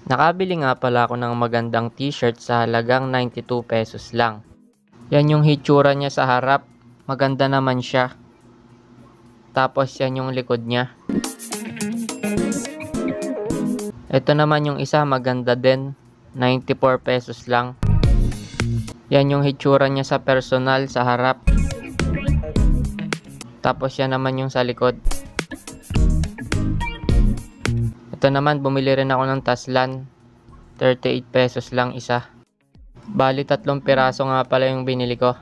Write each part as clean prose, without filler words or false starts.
Nakabili nga pala ako ng magandang t-shirt sa halagang 92 pesos lang. Yan yung hitsura niya sa harap, maganda naman siya. Tapos yan yung likod niya. Ito naman yung isa, maganda din, 94 pesos lang. Yan yung hitsura niya sa personal sa harap. Tapos yan naman yung sa likod. Ito naman, bumili rin ako ng Taslan. 38 pesos lang isa. Bali 3 piraso nga pala yung binili ko.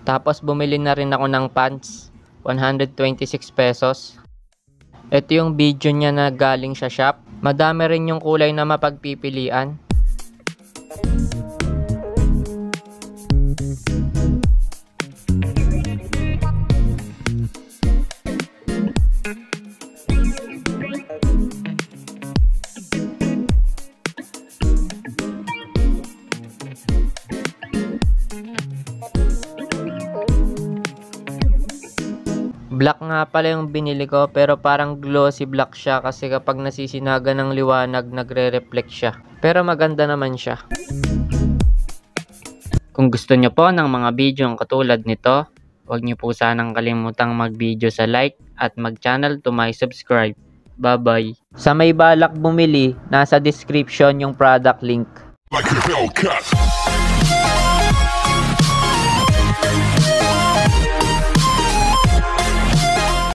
Tapos bumili na rin ako ng pants. 126 pesos. Ito yung video niya na galing sa shop. Madami rin yung kulay na mapagpipilian. Black nga pala yung binili ko, pero parang glossy black siya kasi kapag nasisinaga ng liwanag nagre-reflect siya. Pero maganda naman siya. Kung gusto nyo po ng mga video katulad nito, huwag nyo po sanang kalimutang mag-video sa like at mag-channel to my subscribe. Bye-bye. Sa may balak bumili, nasa description yung product link. Like a Hellcat.